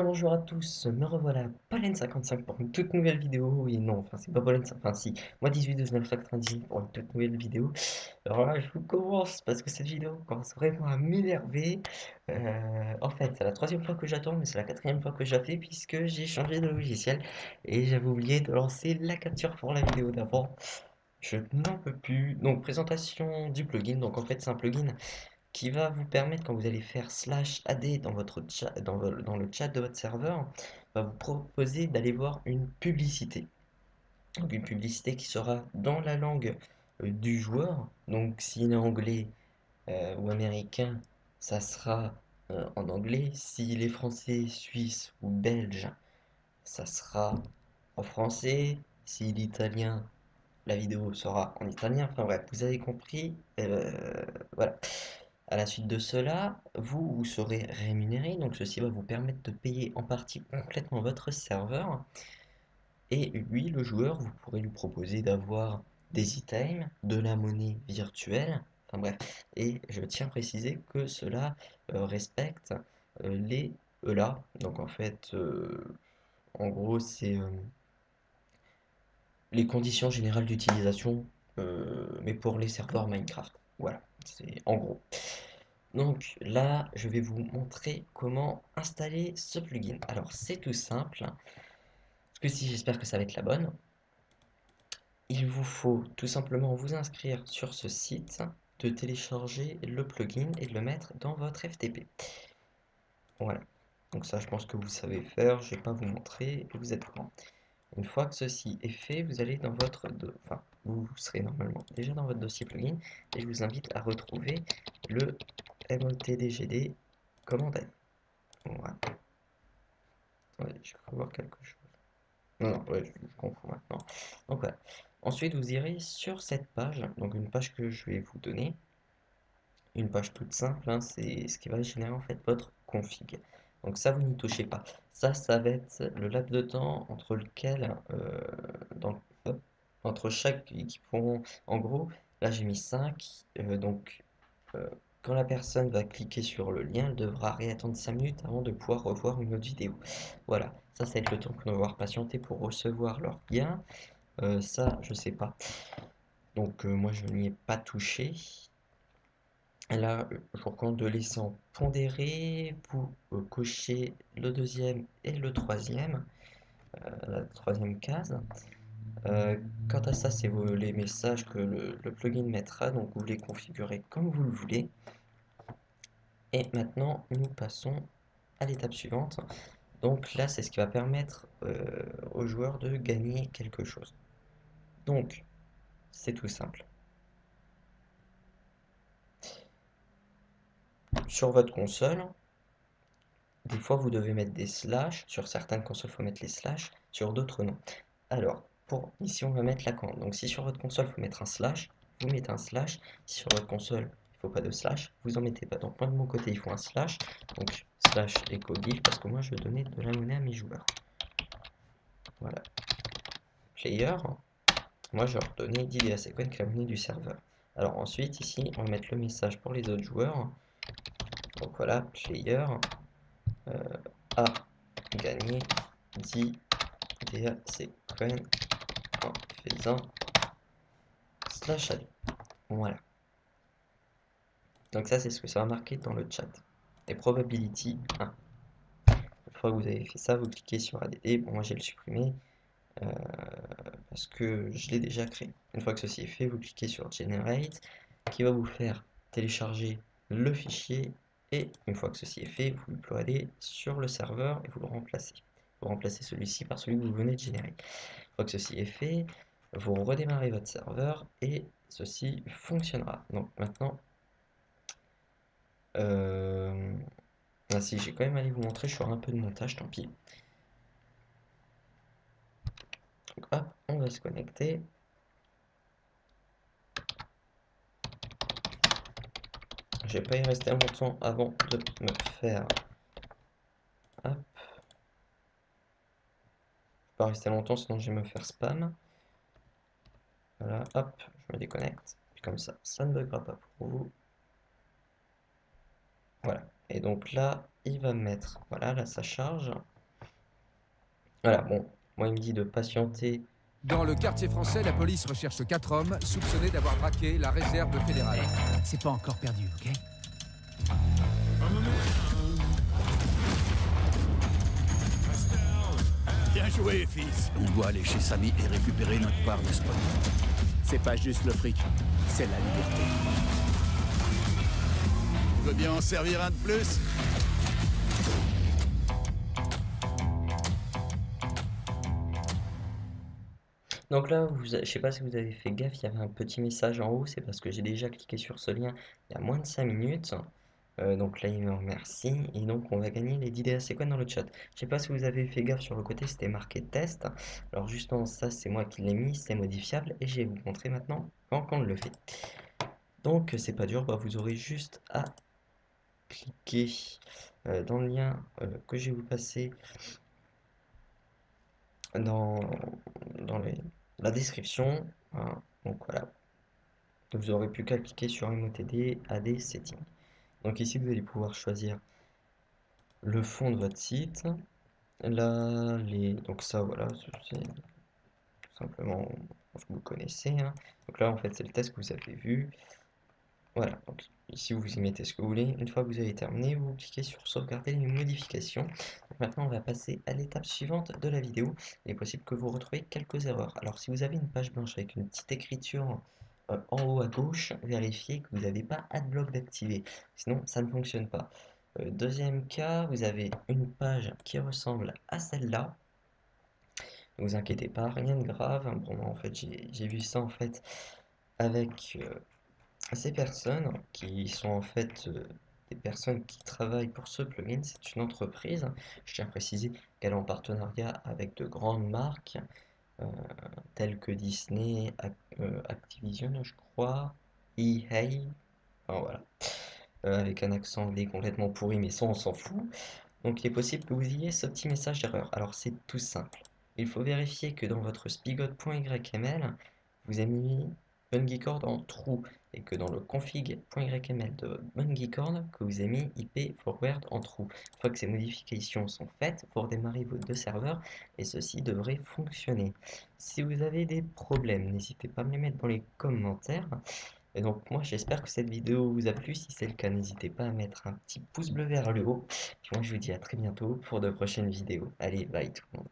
bonjour à tous, me revoilà Pollen55 pour une toute nouvelle vidéo. Et non, enfin c'est pas Pollen55, enfin si, moi 18 19 98 pour une toute nouvelle vidéo. Alors là je vous commence parce que cette vidéo commence vraiment à m'énerver. En fait c'est la troisième fois que j'attends, mais c'est la quatrième fois que je la fais puisque j'ai changé de logiciel. Et j'avais oublié de lancer la capture pour la vidéo d'avant. Je n'en peux plus. Donc présentation du plugin, donc en fait c'est un plugin qui va vous permettre, quand vous allez faire /AD dans votre chat, dans le chat de votre serveur, va vous proposer d'aller voir une publicité. Donc une publicité qui sera dans la langue du joueur. Donc s'il est anglais ou américain, ça sera en anglais. S'il est français, suisse ou belge, ça sera en français. S'il est italien, la vidéo sera en italien. Enfin bref, vous avez compris. Voilà. À la suite de cela, vous serez rémunéré, donc ceci va vous permettre de payer en partie complètement votre serveur. Et lui, le joueur, vous pourrez lui proposer d'avoir des items, de la monnaie virtuelle, enfin bref. Et je tiens à préciser que cela respecte les ELA. Donc en fait, en gros, c'est les conditions générales d'utilisation, mais pour les serveurs Minecraft. Voilà, c'est en gros. Donc là, je vais vous montrer comment installer ce plugin. Alors c'est tout simple, parce que si j'espère que ça va être la bonne. Il vous faut tout simplement vous inscrire sur ce site, de télécharger le plugin et de le mettre dans votre FTP. Voilà. Donc ça, je pense que vous savez faire, je ne vais pas vous montrer, et vous êtes prêts. Une fois que ceci est fait, vous allez dans votre... Enfin, vous serez normalement déjà dans votre dossier plugin, et je vous invite à retrouver le motdgd commande. Voilà. Attendez, je vais voir quelque chose. Non, non, ouais, je confonds maintenant. Donc voilà. Ensuite, vous irez sur cette page, donc une page que je vais vous donner. Une page toute simple, hein, c'est ce qui va générer en fait votre config. Donc ça, vous n'y touchez pas. Ça va être le laps de temps entre lequel, hop, entre chaque équipement. En gros, là j'ai mis 5, donc euh, quand la personne va cliquer sur le lien, elle devra réattendre 5 minutes avant de pouvoir revoir une autre vidéo. Voilà, ça va être le temps qu'on va devoir patienter pour recevoir leur lien. Ça, je sais pas. Donc moi, je n'y ai pas touché. Là, je vous recommande de laisser en pondéré. Vous cochez le deuxième et le troisième, la troisième case. Quant à ça, c'est les messages que le plugin mettra, donc vous les configurez comme vous le voulez. Et maintenant, nous passons à l'étape suivante. Donc là, c'est ce qui va permettre aux joueurs de gagner quelque chose. Donc, c'est tout simple. Sur votre console, des fois vous devez mettre des slash. Sur certaines consoles, il faut mettre les slash, sur d'autres non. Alors, ici on va mettre la commande. Donc si sur votre console, il faut mettre un slash, vous mettez un slash. Si sur votre console, il ne faut pas de slash, vous en mettez pas. Donc moi de mon côté, il faut un slash. Donc slash echo give, parce que moi je veux donner de la monnaie à mes joueurs. Voilà. Player, moi je vais leur donner d'IDA Sequence, la monnaie du serveur. Alors ensuite, ici, on va mettre le message pour les autres joueurs. Donc voilà, player a gagné 10 DAC Coin en faisant /ad. Voilà. Donc ça, c'est ce que ça va marquer dans le chat. Et probability 1. Une fois que vous avez fait ça, vous cliquez sur ADD. Bon, moi, j'ai le supprimé parce que je l'ai déjà créé. Une fois que ceci est fait, vous cliquez sur Generate qui va vous faire télécharger le fichier. Et une fois que ceci est fait, vous le uploadez sur le serveur et vous le remplacez. Vous remplacez celui-ci par celui que vous venez de générer. Une fois que ceci est fait, vous redémarrez votre serveur et ceci fonctionnera. Donc maintenant, ah si, j'ai quand même allé vous montrer, je ferai un peu de montage, tant pis. Donc hop, on va se connecter. Je vais pas y rester longtemps avant de me faire... Hop. Je vais pas rester longtemps, sinon je vais me faire spam. Voilà, hop, je me déconnecte. Puis comme ça ne buggera pas pour vous. Voilà. Et donc là, il va me mettre... Voilà, là ça charge. Voilà, bon, moi il me dit de patienter. Dans le quartier français, la police recherche 4 hommes soupçonnés d'avoir braqué la réserve fédérale. C'est pas encore perdu, ok? Bien joué, fils. On doit aller chez Samy et récupérer notre part de spot. C'est pas juste le fric, c'est la liberté. Tu veux bien en servir un de plus? Donc là, je sais pas si vous avez fait gaffe, il y avait un petit message en haut, c'est parce que j'ai déjà cliqué sur ce lien il y a moins de 5 minutes. Donc là, il me remercie, et donc on va gagner les 10 DS Coins dans le chat. Je sais pas si vous avez fait gaffe sur le côté, c'était marqué test. Alors justement, ça c'est moi qui l'ai mis, c'est modifiable, et je vais vous montrer maintenant quand on le fait. Donc c'est pas dur, bah, vous aurez juste à cliquer dans le lien que je vais vous passer dans, dans la description, hein. Donc voilà, vous aurez plus qu'à cliquer sur MOTD AD Settings. Donc ici vous allez pouvoir choisir le fond de votre site. Là, donc ça voilà, c'est tout simplement ce que vous connaissez, hein. Donc là en fait c'est le test que vous avez vu. Voilà, donc ici vous y mettez ce que vous voulez. Une fois que vous avez terminé, vous cliquez sur sauvegarder les modifications. Donc maintenant on va passer à l'étape suivante de la vidéo. Il est possible que vous retrouviez quelques erreurs. Alors si vous avez une page blanche avec une petite écriture en haut à gauche, vérifiez que vous n'avez pas Adblock d'activer. Sinon ça ne fonctionne pas. Deuxième cas, vous avez une page qui ressemble à celle-là. Ne vous inquiétez pas, rien de grave. Bon, moi, en fait, j'ai vu ça en fait avec ces personnes qui sont en fait des personnes qui travaillent pour ce plugin. C'est une entreprise. Je tiens à préciser qu'elle est en partenariat avec de grandes marques euh, telles que Disney, Activision, je crois, EA. Enfin, voilà. Avec un accent anglais complètement pourri, mais ça on s'en fout. Donc il est possible que vous ayez ce petit message d'erreur. Alors c'est tout simple. Il faut vérifier que dans votre spigot.yml, vous avez mis Bungeecord en true et que dans le config.yml de Bungeecord, que vous avez mis IP forward en true. Une fois que ces modifications sont faites, vous redémarrez vos deux serveurs et ceci devrait fonctionner. Si vous avez des problèmes, n'hésitez pas à me les mettre dans les commentaires. Et donc moi j'espère que cette vidéo vous a plu. Si c'est le cas, n'hésitez pas à mettre un petit pouce bleu vers le haut. Puis moi je vous dis à très bientôt pour de prochaines vidéos. Allez, bye tout le monde.